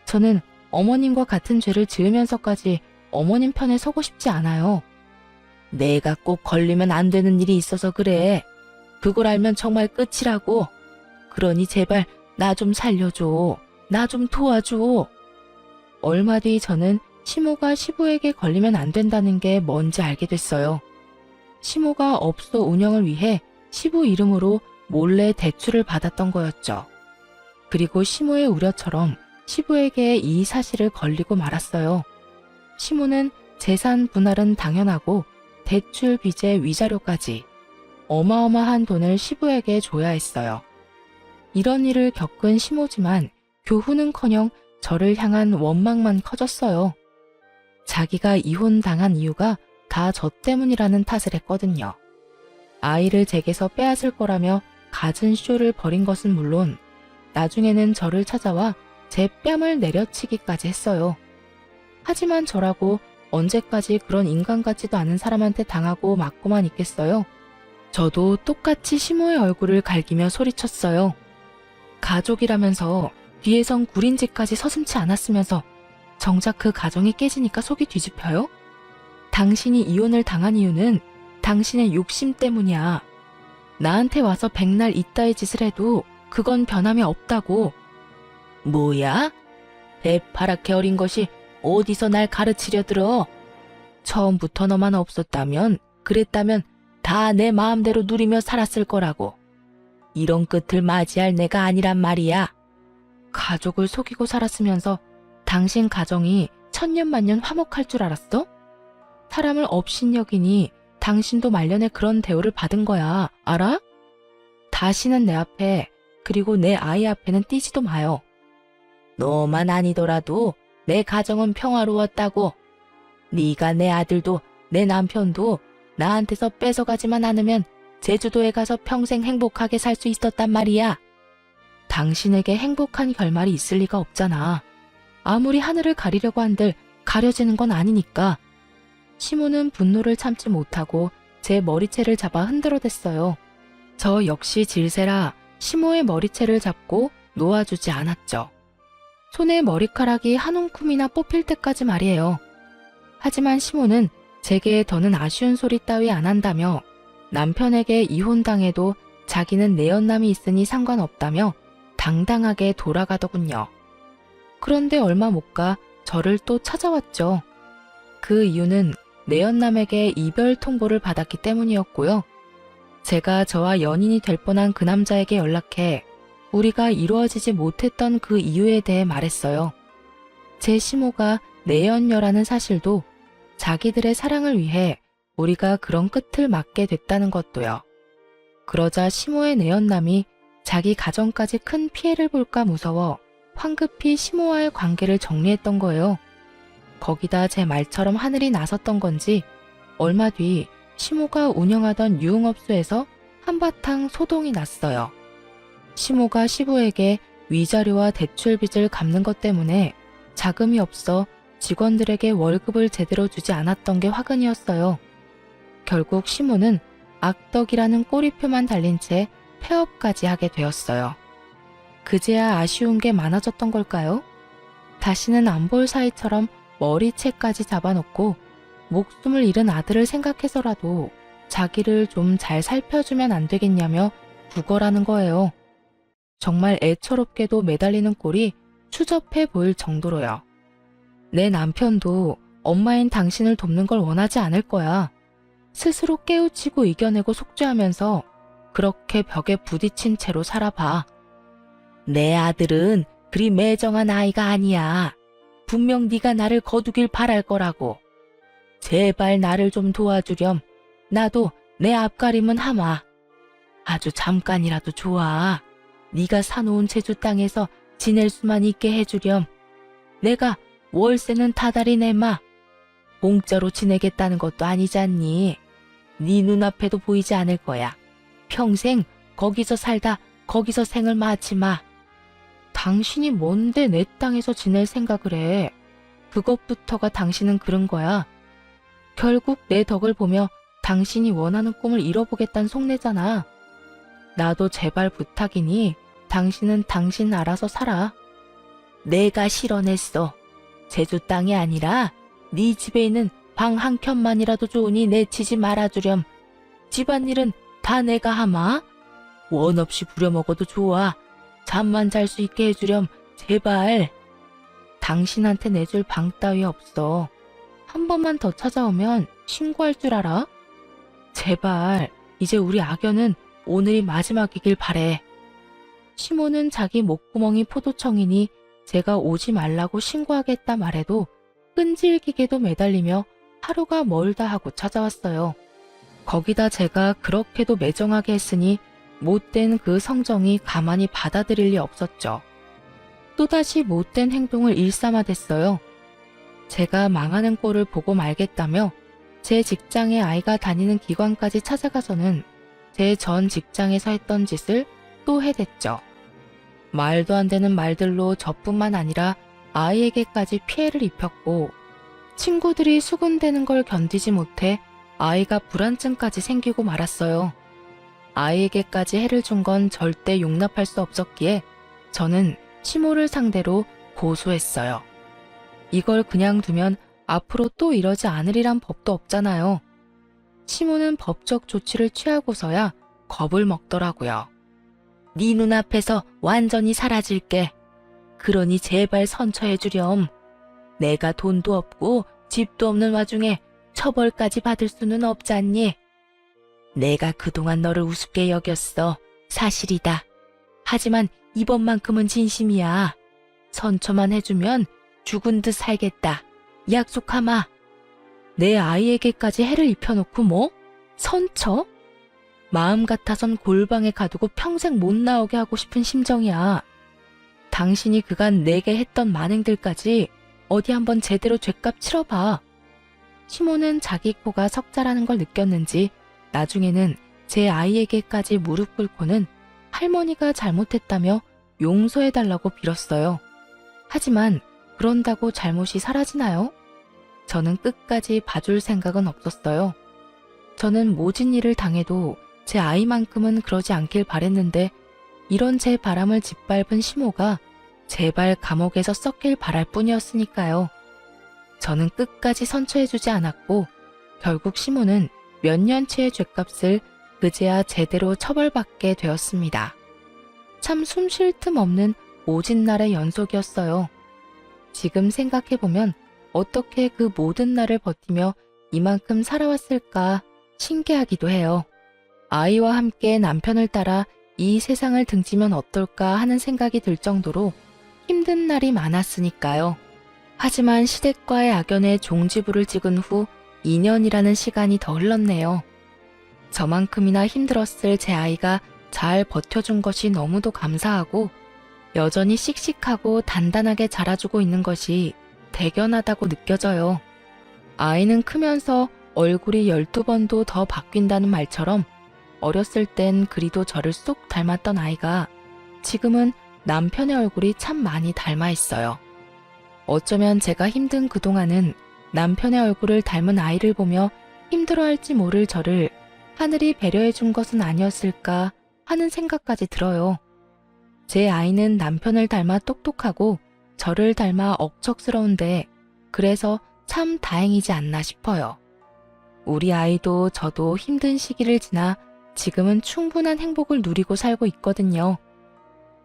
A: 저는 어머님과 같은 죄를 지으면서까지 어머님 편에 서고 싶지 않아요. 내가 꼭 걸리면 안 되는 일이 있어서 그래. 그걸 알면 정말 끝이라고. 그러니 제발 나 좀 살려줘. 나 좀 도와줘. 얼마 뒤 저는 시모가 시부에게 걸리면 안 된다는 게 뭔지 알게 됐어요. 시모가 업소 운영을 위해 시부 이름으로 몰래 대출을 받았던 거였죠. 그리고 시모의 우려처럼 시부에게 이 사실을 걸리고 말았어요. 시모는 재산 분할은 당연하고 대출 빚의 위자료까지 어마어마한 돈을 시부에게 줘야 했어요. 이런 일을 겪은 시모지만 교훈은커녕 저를 향한 원망만 커졌어요. 자기가 이혼당한 이유가 다 저 때문이라는 탓을 했거든요. 아이를 제게서 빼앗을 거라며 갖은 쇼를 벌인 것은 물론 나중에는 저를 찾아와 제 뺨을 내려치기까지 했어요. 하지만 저라고 언제까지 그런 인간 같지도 않은 사람한테 당하고 맞고만 있겠어요? 저도 똑같이 시모의 얼굴을 갈기며 소리쳤어요. 가족이라면서 뒤에선 구린짓까지 서슴지 않았으면서 정작 그 가정이 깨지니까 속이 뒤집혀요? 당신이 이혼을 당한 이유는 당신의 욕심 때문이야. 나한테 와서 백날 이따위 짓을 해도 그건 변함이 없다고. 뭐야? 대파랗게 어린 것이 어디서 날 가르치려 들어? 처음부터 너만 없었다면, 그랬다면 다 내 마음대로 누리며 살았을 거라고. 이런 끝을 맞이할 내가 아니란 말이야. 가족을 속이고 살았으면서 당신 가정이 천년만년 화목할 줄 알았어? 사람을 업신여기니 당신도 말년에 그런 대우를 받은 거야. 알아? 다시는 내 앞에, 그리고 내 아이 앞에는 띄지도 마요. 너만 아니더라도 내 가정은 평화로웠다고. 네가 내 아들도 내 남편도 나한테서 뺏어가지만 않으면 제주도에 가서 평생 행복하게 살 수 있었단 말이야. 당신에게 행복한 결말이 있을 리가 없잖아. 아무리 하늘을 가리려고 한들 가려지는 건 아니니까. 시모는 분노를 참지 못하고 제 머리채를 잡아 흔들어댔어요. 저 역시 질세라 시모의 머리채를 잡고 놓아주지 않았죠. 손에 머리카락이 한 움큼이나 뽑힐 때까지 말이에요. 하지만 시모는 제게 더는 아쉬운 소리 따위 안 한다며 남편에게 이혼당해도 자기는 내연남이 있으니 상관없다며 당당하게 돌아가더군요. 그런데 얼마 못 가 저를 또 찾아왔죠. 그 이유는 내연남에게 이별 통보를 받았기 때문이었고요. 제가 저와 연인이 될 뻔한 그 남자에게 연락해 우리가 이루어지지 못했던 그 이유에 대해 말했어요. 제 시모가 내연녀라는 사실도 자기들의 사랑을 위해 우리가 그런 끝을 맞게 됐다는 것도요. 그러자 시모의 내연남이 자기 가정까지 큰 피해를 볼까 무서워 황급히 시모와의 관계를 정리했던 거예요. 거기다 제 말처럼 하늘이 나섰던 건지 얼마 뒤 시모가 운영하던 유흥업소에서 한바탕 소동이 났어요. 시모가 시부에게 위자료와 대출빚을 갚는 것 때문에 자금이 없어 직원들에게 월급을 제대로 주지 않았던 게 화근이었어요. 결국 시모는 악덕이라는 꼬리표만 달린 채 폐업까지 하게 되었어요. 그제야 아쉬운 게 많아졌던 걸까요? 다시는 안 볼 사이처럼 머리채까지 잡아놓고 목숨을 잃은 아들을 생각해서라도 자기를 좀 잘 살펴주면 안 되겠냐며 구걸하는 거예요. 정말 애처롭게도 매달리는 꼴이 추접해 보일 정도로요. 내 남편도 엄마인 당신을 돕는 걸 원하지 않을 거야. 스스로 깨우치고 이겨내고 속죄하면서 그렇게 벽에 부딪힌 채로 살아봐. 내 아들은 그리 매정한 아이가 아니야. 분명 네가 나를 거두길 바랄 거라고. 제발 나를 좀 도와주렴. 나도 내 앞가림은 하마. 아주 잠깐이라도 좋아. 네가 사놓은 제주 땅에서 지낼 수만 있게 해주렴. 내가 월세는 다달이 내마. 공짜로 지내겠다는 것도 아니잖니. 네 눈앞에도 보이지 않을 거야. 평생 거기서 살다 거기서 생을 마치마. 당신이 뭔데 내 땅에서 지낼 생각을 해. 그것부터가 당신은 그런 거야. 결국 내 덕을 보며 당신이 원하는 꿈을 이뤄보겠다는 속내잖아. 나도 제발 부탁이니 당신은 당신 알아서 살아. 내가 실언했어. 제주 땅이 아니라 네 집에 있는 방 한 켠만이라도 좋으니 내치지 말아주렴. 집안일은 다 내가 하마. 원 없이 부려먹어도 좋아. 잠만 잘 수 있게 해주렴. 제발. 당신한테 내줄 방 따위 없어. 한 번만 더 찾아오면 신고할 줄 알아? 제발. 이제 우리 악연은 오늘이 마지막이길 바래. 시모는 자기 목구멍이 포도청이니 제가 오지 말라고 신고하겠다 말해도 끈질기게도 매달리며 하루가 멀다 하고 찾아왔어요. 거기다 제가 그렇게도 매정하게 했으니 못된 그 성정이 가만히 받아들일 리 없었죠. 또다시 못된 행동을 일삼아댔어요. 제가 망하는 꼴을 보고 말겠다며 제 직장에 아이가 다니는 기관까지 찾아가서는 제 전 직장에서 했던 짓을 또 해댔죠. 말도 안 되는 말들로 저뿐만 아니라 아이에게까지 피해를 입혔고 친구들이 수군대는 걸 견디지 못해 아이가 불안증까지 생기고 말았어요. 아이에게까지 해를 준 건 절대 용납할 수 없었기에 저는 시모를 상대로 고소했어요. 이걸 그냥 두면 앞으로 또 이러지 않으리란 법도 없잖아요. 시모는 법적 조치를 취하고서야 겁을 먹더라고요. 네 눈앞에서 완전히 사라질게. 그러니 제발 선처해주렴. 내가 돈도 없고 집도 없는 와중에 처벌까지 받을 수는 없잖니. 내가 그동안 너를 우습게 여겼어. 사실이다. 하지만 이번만큼은 진심이야. 선처만 해주면 죽은 듯 살겠다. 약속하마. 내 아이에게까지 해를 입혀놓고 뭐? 선처? 마음 같아선 골방에 가두고 평생 못 나오게 하고 싶은 심정이야. 당신이 그간 내게 했던 만행들까지 어디 한번 제대로 죗값 치러봐. 시모는 자기 코가 석자라는 걸 느꼈는지 나중에는 제 아이에게까지 무릎 꿇고는 할머니가 잘못했다며 용서해달라고 빌었어요. 하지만 그런다고 잘못이 사라지나요? 저는 끝까지 봐줄 생각은 없었어요. 저는 모진 일을 당해도 제 아이만큼은 그러지 않길 바랬는데 이런 제 바람을 짓밟은 시모가 제발 감옥에서 썩길 바랄 뿐이었으니까요. 저는 끝까지 선처해주지 않았고 결국 시모는 몇 년치의 죗값을 그제야 제대로 처벌받게 되었습니다. 참 숨 쉴 틈 없는 모진 날의 연속이었어요. 지금 생각해보면 어떻게 그 모든 날을 버티며 이만큼 살아왔을까 신기하기도 해요. 아이와 함께 남편을 따라 이 세상을 등지면 어떨까 하는 생각이 들 정도로 힘든 날이 많았으니까요. 하지만 시댁과의 악연에 종지부를 찍은 후 2년이라는 시간이 더 흘렀네요. 저만큼이나 힘들었을 제 아이가 잘 버텨준 것이 너무도 감사하고 여전히 씩씩하고 단단하게 자라주고 있는 것이 대견하다고 느껴져요. 아이는 크면서 얼굴이 12번도 더 바뀐다는 말처럼 어렸을 땐 그리도 저를 쏙 닮았던 아이가 지금은 남편의 얼굴이 참 많이 닮아 있어요. 어쩌면 제가 힘든 그동안은 남편의 얼굴을 닮은 아이를 보며 힘들어할지 모를 저를 하늘이 배려해 준 것은 아니었을까 하는 생각까지 들어요. 제 아이는 남편을 닮아 똑똑하고 저를 닮아 억척스러운데 그래서 참 다행이지 않나 싶어요. 우리 아이도 저도 힘든 시기를 지나 지금은 충분한 행복을 누리고 살고 있거든요.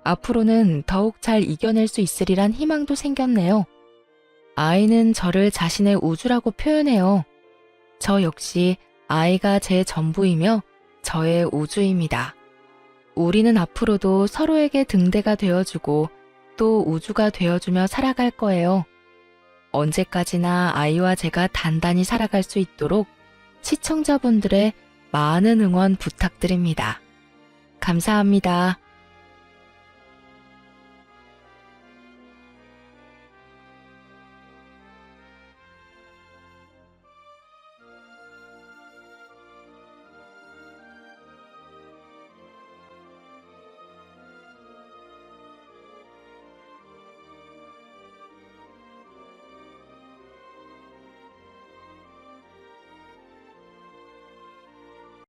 A: 앞으로는 더욱 잘 이겨낼 수 있으리란 희망도 생겼네요. 아이는 저를 자신의 우주라고 표현해요. 저 역시 아이가 제 전부이며 저의 우주입니다. 우리는 앞으로도 서로에게 등대가 되어주고 또 우주가 되어주며 살아갈 거예요. 언제까지나 아이와 제가 단단히 살아갈 수 있도록 시청자분들의 많은 응원 부탁드립니다. 감사합니다.